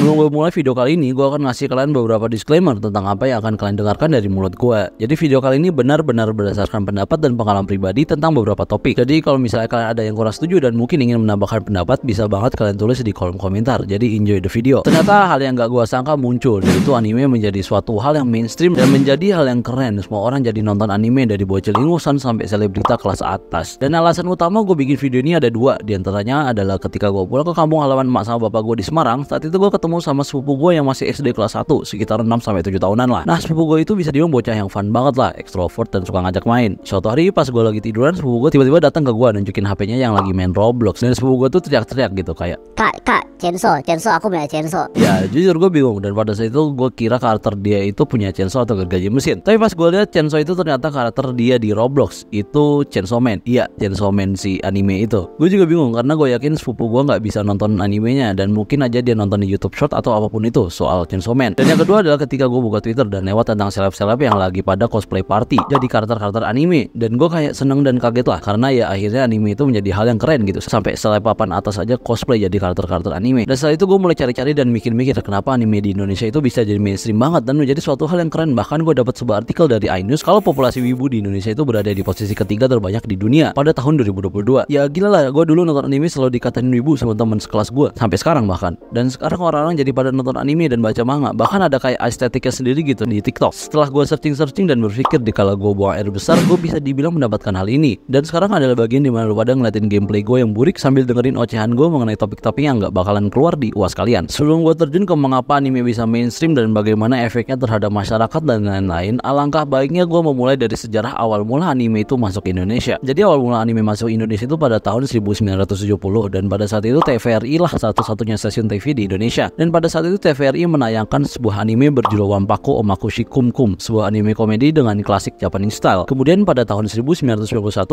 Sebelum gue mulai video kali ini, gue akan ngasih kalian beberapa disclaimer tentang apa yang akan kalian dengarkan dari mulut gue. Jadi video kali ini benar-benar berdasarkan pendapat dan pengalaman pribadi tentang beberapa topik. Jadi kalau misalnya kalian ada yang kurang setuju dan mungkin ingin menambahkan pendapat, bisa banget kalian tulis di kolom komentar. Jadi enjoy the video. Ternyata hal yang gak gue sangka muncul, yaitu anime menjadi suatu hal yang mainstream dan menjadi hal yang keren. Semua orang jadi nonton anime, dari bocil ingusan sampai selebrita kelas atas. Dan alasan utama gue bikin video ini ada dua. Di antaranya adalah ketika gue pulang ke kampung halaman emak sama bapak gue di Semarang, saat itu gue ketemu sama sepupu gue yang masih SD kelas 1, sekitar 6-7 tahunan lah. Nah, sepupu gue itu bisa dibilang bocah yang fun banget lah, ekstrovert dan suka ngajak main. Suatu hari pas gue lagi tiduran, sepupu gue tiba-tiba datang ke gue nunjukin HP-nya yang lagi main Roblox. Dan sepupu gue tuh teriak-teriak gitu kayak, Kak, Chainsaw, aku punya Chainsaw. ya jujur gue bingung, dan pada saat itu gue kira karakter dia itu punya Chainsaw atau gergaji mesin. Tapi pas gue lihat Chainsaw itu ternyata karakter dia di Roblox, itu Chainsaw Man. Iya, Chainsaw Man si anime itu. Gue juga bingung karena gue yakin sepupu gue nggak bisa nonton animenya, dan mungkin aja dia nonton di YouTube Short atau apapun itu soal Chainsaw Man. Dan yang kedua adalah ketika gue buka Twitter dan lewat tentang seleb-seleb yang lagi pada cosplay party jadi karakter-karakter anime, dan gue kayak seneng dan kaget lah, karena ya akhirnya anime itu menjadi hal yang keren gitu. Sampai seleb papan atas aja cosplay jadi karakter-karakter anime. Dan setelah itu gue mulai cari-cari dan mikir-mikir kenapa anime di Indonesia itu bisa jadi mainstream banget dan menjadi suatu hal yang keren. Bahkan gue dapat sebuah artikel dari iNews kalau populasi wibu di Indonesia itu berada di posisi ketiga terbanyak di dunia pada tahun 2022. Ya gila lah, gue dulu nonton anime selalu dikatain wibu sama teman sekelas gue sampai sekarang bahkan. Dan sekarang orang-orang jadi pada nonton anime dan baca manga, bahkan ada kayak estetiknya sendiri gitu di TikTok. Setelah gue searching dan berpikir di kala gue buang air besar, gue bisa dibilang mendapatkan hal ini. Dan sekarang adalah bagian dimana lu pada ngeliatin gameplay gue yang burik sambil dengerin ocehan gue mengenai topik-topik yang gak bakalan keluar di UAS kalian. Sebelum gue terjun ke mengapa anime bisa mainstream dan bagaimana efeknya terhadap masyarakat dan lain-lain, alangkah baiknya gue memulai dari sejarah awal mula anime itu masuk ke Indonesia. Jadi awal mula anime masuk Indonesia itu pada tahun 1970, dan pada saat itu TVRI lah satu-satunya stasiun TV di Indonesia. Dan pada saat itu TVRI menayangkan sebuah anime berjudul Wanpaku Omakushi Kum Kum, sebuah anime komedi dengan klasik Japanese style. Kemudian pada tahun 1991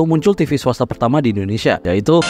muncul TV swasta pertama di Indonesia, yaitu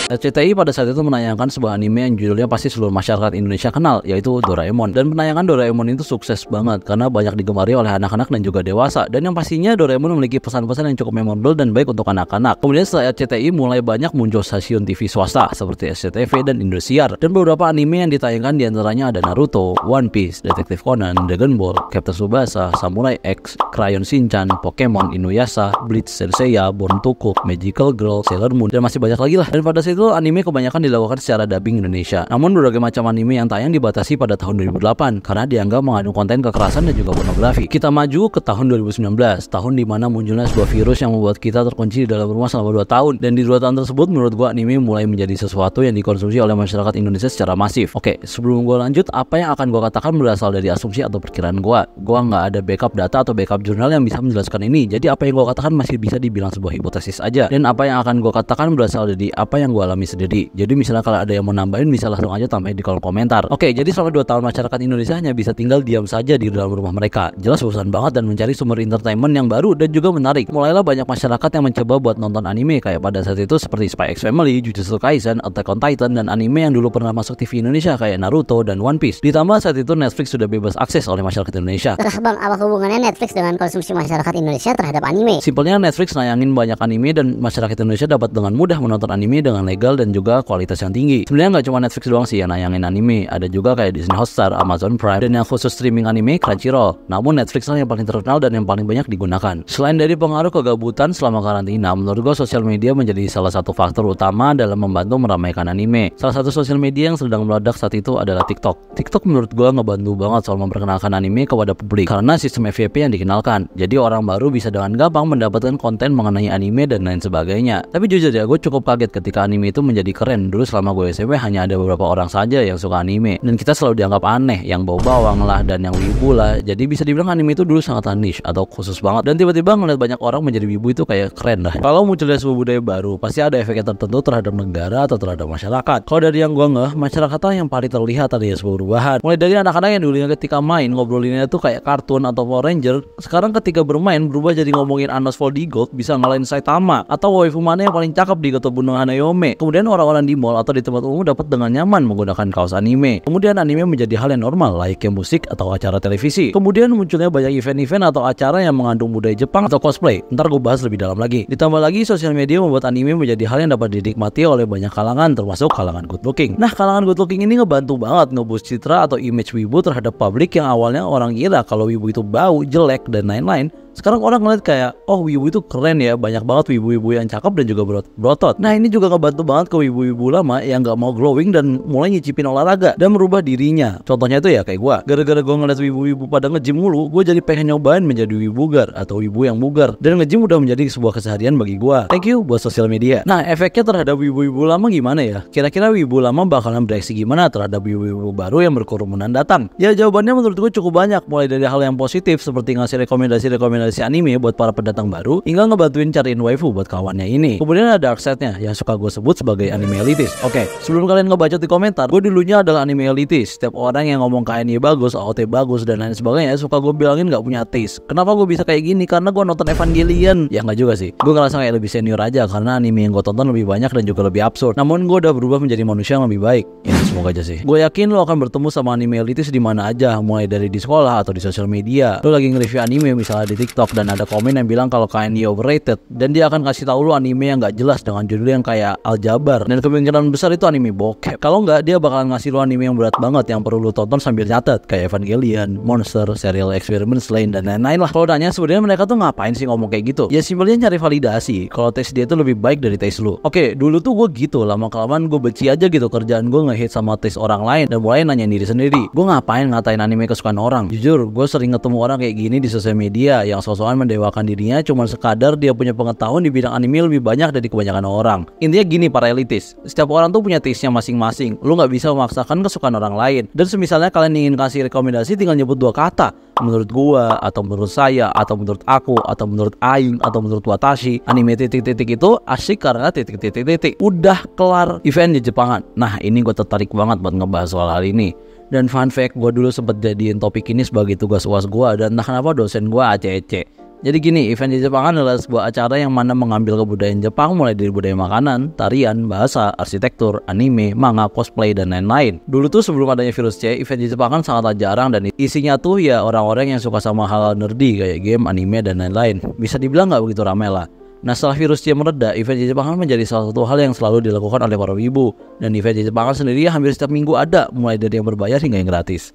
RCTI. Pada saat itu menayangkan sebuah anime yang judulnya pasti seluruh masyarakat Indonesia kenal, yaitu Doraemon. Dan penayangan Doraemon itu sukses banget karena banyak digemari oleh anak-anak dan juga dewasa. Dan yang pastinya Doraemon memiliki pesan-pesan yang cukup memorable dan baik untuk anak-anak. Kemudian setelah RCTI mulai banyak muncul stasiun TV swasta seperti SCTV dan Indosiar. Dan beberapa anime yang ditayangkan diantaranya ada Naruto, One Piece, Detektif Conan, Dragon Ball, Captain Tsubasa, Samurai X, Crayon Shinchan, Pokemon, Inuyasha, Bleach, Senseiya, Boruto, Magical Girl, Sailor Moon, dan masih banyak lagi lah. Dan pada saat itu anime kebanyakan dilakukan secara dubbing Indonesia. Namun berbagai macam anime yang tayang dibatasi pada tahun 2008 karena dianggap mengandung konten kekerasan dan juga pornografi. Kita maju ke tahun 2019, tahun dimana munculnya sebuah virus yang membuat kita terkunci di dalam rumah selama 2 tahun. Dan di 2 tahun tersebut menurut gua anime mulai menjadi sesuatu yang dikonsumsi oleh masyarakat Indonesia secara masif. Oke, sebelum gua lanjut, apa yang akan gua katakan berasal dari asumsi atau perkiraan gua. Gua nggak ada backup data atau backup jurnal yang bisa menjelaskan ini. Jadi apa yang gua katakan masih bisa dibilang sebuah hipotesis aja. Dan apa yang akan gua katakan berasal dari apa yang gua alami sendiri. Jadi misalnya kalau ada yang mau nambahin bisa langsung aja tambahin di kolom komentar. Oke, jadi selama 2 tahun masyarakat Indonesia hanya bisa tinggal diam saja di dalam rumah mereka. Jelas bosan banget dan mencari sumber entertainment yang baru dan juga menarik. Mulailah banyak masyarakat yang mencoba buat nonton anime kayak pada saat itu seperti Spy X Family, Jujutsu Kaisen, Attack on Titan, dan anime yang dulu pernah masuk TV Indonesia kayak Naruto dan One Piece. Ditambah saat itu Netflix sudah bebas akses oleh masyarakat Indonesia. Terus bang, apa hubungannya Netflix dengan konsumsi masyarakat Indonesia terhadap anime? Simpelnya Netflix nayangin banyak anime dan masyarakat Indonesia dapat dengan mudah menonton anime dengan legal dan juga kualitas yang tinggi. Sebenarnya nggak cuma Netflix doang sih yang nayangin anime, ada juga kayak Disney Hotstar, Amazon Prime, dan yang khusus streaming anime Crunchyroll. Namun Netflix lah yang paling terkenal dan yang paling banyak digunakan. Selain dari pengaruh kegabutan selama karantina, menurut gue sosial media menjadi salah satu faktor utama dalam membantu meramaikan anime. Salah satu sosial media yang sedang meledak saat itu adalah TikTok. TikTok menurut gue ngebantu banget soal memperkenalkan anime kepada publik karena sistem FYP yang dikenalkan. Jadi orang baru bisa dengan gampang mendapatkan konten mengenai anime dan lain sebagainya. Tapi jujur ya, gue cukup kaget ketika anime itu menjadi keren. Dulu selama gue SMP hanya ada beberapa orang saja yang suka anime, dan kita selalu dianggap aneh, yang bau bawang lah dan yang wibu lah. Jadi bisa dibilang anime itu dulu sangat niche atau khusus banget, dan tiba-tiba ngeliat banyak orang menjadi wibu itu kayak keren lah. Kalau munculnya sebuah budaya baru, pasti ada efeknya tertentu terhadap negara atau terhadap masyarakat. Kalau dari yang gue ngeh, masyarakat yang paling terlihat ada sebuah perubahan. Mulai dari anak-anak yang dulunya ketika main ngobrolinnya tuh kayak kartun atau Power Ranger, sekarang ketika bermain berubah jadi ngomongin Anos Voldigold bisa ngalahin Saitama, atau waifu mana yang paling cakep di Goto Buno Hanayome. anime. Kemudian orang-orang di mall atau di tempat umum dapat dengan nyaman menggunakan kaos anime. Kemudian anime menjadi hal yang normal, layaknya musik atau acara televisi. Kemudian munculnya banyak event-event atau acara yang mengandung budaya Jepang atau cosplay. Ntar gue bahas lebih dalam lagi. Ditambah lagi sosial media membuat anime menjadi hal yang dapat dinikmati oleh banyak kalangan, termasuk kalangan good looking. Nah, kalangan good looking ini ngebantu banget nge-boost citra atau image wibu terhadap publik yang awalnya orang kira kalau wibu itu bau, jelek, dan lain-lain. Sekarang orang ngeliat kayak, oh wibu itu keren ya, banyak banget wibu-wibu yang cakep dan juga berotot. Nah, ini juga ngebantu banget ke wibu-wibu lama yang gak mau glowing dan mulai nyicipin olahraga dan merubah dirinya. Contohnya itu ya kayak gue, gara-gara gue ngeliat wibu-wibu pada nge-gym mulu, gue jadi pengen nyobain menjadi wibugar atau wibu yang bugar. Dan nge-gym udah menjadi sebuah keseharian bagi gue. Thank you buat sosial media. Nah, efeknya terhadap wibu-wibu lama gimana ya? Kira-kira wibu lama bakalan bereaksi gimana terhadap wibu-wibu baru yang berkerumunan datang? Ya, jawabannya menurut gue cukup banyak, mulai dari hal yang positif seperti ngasih rekomendasi anime buat para pendatang baru, hingga ngebantuin cariin waifu buat kawannya ini. Kemudian ada dark side-nya yang suka gue sebut sebagai anime elitis. Oke, sebelum kalian ngebacot di komentar, gue dulunya adalah anime elitis. Setiap orang yang ngomong KNY bagus, AOT bagus, dan lain sebagainya suka gue bilangin gak punya taste. Kenapa gue bisa kayak gini? Karena gue nonton Evangelion. Ya nggak juga sih, gue ngerasa kayak lebih senior aja karena anime yang gue tonton lebih banyak dan juga lebih absurd. Namun gue udah berubah menjadi manusia yang lebih baik. Ya semoga aja sih. Gue yakin lo akan bertemu sama anime elitis di mana aja, mulai dari di sekolah atau di sosial media. Lo lagi nge-review anime misalnya di TikTok dan ada komen yang bilang kalau KNY overrated, dan dia akan kasih tahu lo anime yang gak jelas dengan judul yang kayak Aljabar, dan kemungkinan besar itu anime bokep. Kalau nggak, dia bakalan ngasih lo anime yang berat banget yang perlu lo tonton sambil nyatet kayak Evangelion, Monster, Serial Experiment Lain, dan lain-lain lah. Kalau tanya sebenarnya mereka tuh ngapain sih ngomong kayak gitu? Ya simpelnya nyari validasi kalau taste dia tuh lebih baik dari taste lo. Oke, dulu tuh gue gitu, lama-kelamaan gue benci aja gitu kerjaan gue nge-hate sama taste orang lain dan mulai nanya diri sendiri, gue ngapain ngatain anime kesukaan orang? Jujur, gue sering ketemu orang kayak gini di sosial media yang sok-sokan mendewakan dirinya cuma sekadar dia punya pengetahuan di bidang anime lebih banyak dari kebanyakan orang. Intinya gini para elitis, setiap orang tuh punya taste-nya masing-masing. Lu nggak bisa memaksakan kesukaan orang lain. Dan semisalnya kalian ingin kasih rekomendasi, tinggal nyebut dua kata, menurut gua, atau menurut saya, atau menurut aku, atau menurut aing, atau menurut watashi. Anime titik-titik itu asik karena titik-titik-titik. Udah kelar event di Jepangan. Nah, ini gue tertarik banget buat ngebahas soal hal ini. Dan fun fact, gue dulu sempet jadiin topik ini sebagai tugas UAS gue, dan entah kenapa dosen gue acece. Jadi gini, event di Jepangan adalah sebuah acara yang mana mengambil kebudayaan Jepang mulai dari budaya makanan, tarian, bahasa, arsitektur, anime, manga, cosplay, dan lain-lain. Dulu tuh sebelum adanya virus C, event di Jepangan sangatlah jarang dan isinya tuh ya orang-orang yang suka sama hal nerdy kayak game, anime, dan lain-lain. Bisa dibilang nggak begitu ramai lah. Nah, setelah virus C mereda, event di Jepangan menjadi salah satu hal yang selalu dilakukan oleh para wibu. Dan event di Jepangan sendiri hampir setiap minggu ada, mulai dari yang berbayar hingga yang gratis.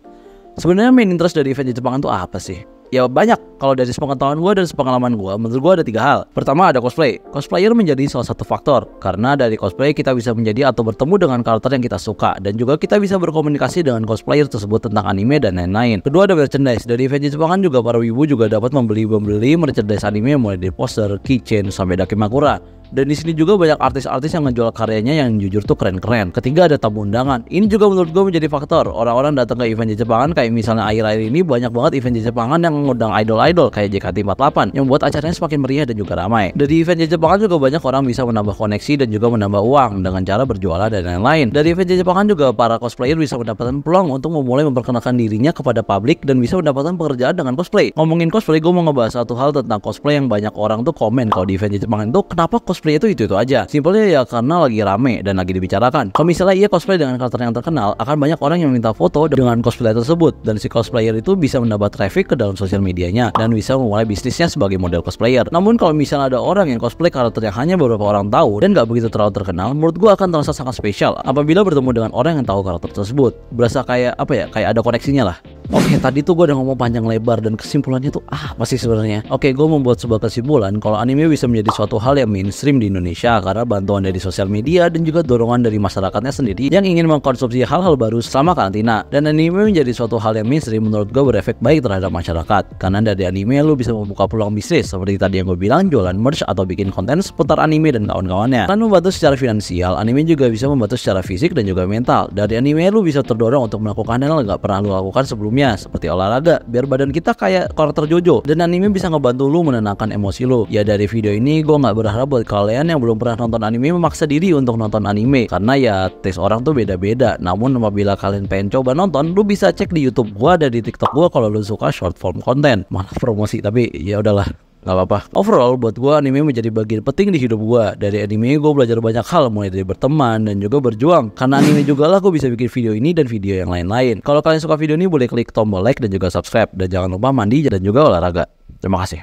Sebenarnya main interest dari event di Jepangan tuh apa sih? Ya banyak. Kalau dari sepengetahuan gue dan sepengalaman gue, menurut gue ada 3 hal. Pertama ada cosplay. Cosplayer menjadi salah satu faktor, karena dari cosplay kita bisa menjadi atau bertemu dengan karakter yang kita suka, dan juga kita bisa berkomunikasi dengan cosplayer tersebut tentang anime dan lain-lain. Kedua ada merchandise. Dari event Jepangan juga para wibu juga dapat membeli merchandise anime mulai dari poster, keychain, sampai dakimakura. Dan di sini juga banyak artis-artis yang ngejual karyanya yang jujur tuh keren-keren. Ketiga ada tamu undangan. Ini juga menurut gue menjadi faktor. Orang-orang datang ke event Jepangan, kayak misalnya akhir-akhir ini banyak banget event Jepangan yang mengundang idol-idol kayak JKT48 yang membuat acaranya semakin meriah dan juga ramai. Dari event Jepangan juga banyak orang bisa menambah koneksi dan juga menambah uang dengan cara berjualan dan lain-lain. Dari event Jepangan juga para cosplayer bisa mendapatkan peluang untuk memulai memperkenalkan dirinya kepada publik dan bisa mendapatkan pekerjaan dengan cosplay. Ngomongin cosplay, gue mau ngebahas satu hal tentang cosplay yang banyak orang tuh komen kalau di event Jepangan itu kenapa cosplay itu aja. Simpelnya ya karena lagi rame dan lagi dibicarakan. Kalau misalnya ia cosplay dengan karakter yang terkenal, akan banyak orang yang minta foto dengan cosplay tersebut, dan si cosplayer itu bisa mendapat traffic ke dalam sosial medianya dan bisa memulai bisnisnya sebagai model cosplayer. Namun kalau misalnya ada orang yang cosplay karakter yang hanya beberapa orang tahu dan gak begitu terlalu terkenal, menurut gua akan terasa sangat spesial apabila bertemu dengan orang yang tahu karakter tersebut. Berasa kayak apa ya? Kayak ada koneksinya lah. Oke, tadi tuh gue udah ngomong panjang lebar dan kesimpulannya tuh apa sih sebenarnya? Oke, gue membuat sebuah kesimpulan kalau anime bisa menjadi suatu hal yang mainstream di Indonesia karena bantuan dari sosial media dan juga dorongan dari masyarakatnya sendiri yang ingin mengkonsumsi hal-hal baru selama karantina. Dan anime menjadi suatu hal yang mainstream menurut gue berefek baik terhadap masyarakat. Karena dari anime lu bisa membuka peluang bisnis seperti tadi yang gue bilang, jualan merch atau bikin konten seputar anime dan kawan-kawannya. Selain membantu secara finansial, anime juga bisa membantu secara fisik dan juga mental. Dari anime lu bisa terdorong untuk melakukan hal yang gak pernah lu lakukan sebelumnya, seperti olahraga biar badan kita kayak karakter Jojo, dan anime bisa ngebantu lu menenangkan emosi lu. Ya dari video ini gue nggak berharap buat kalian yang belum pernah nonton anime memaksa diri untuk nonton anime, karena ya taste orang tuh beda-beda. Namun apabila kalian pengen coba nonton, lu bisa cek di YouTube gua dan di TikTok gua kalau lu suka short form content. Malah promosi, tapi ya udahlah. nggak apa-apa. Overall buat gue anime menjadi bagian penting di hidup gue. Dari anime gue belajar banyak hal, mulai dari berteman dan juga berjuang. Karena anime juga lah gue bisa bikin video ini dan video yang lain-lain. Kalau kalian suka video ini boleh klik tombol like dan juga subscribe. Dan jangan lupa mandi dan juga olahraga. Terima kasih.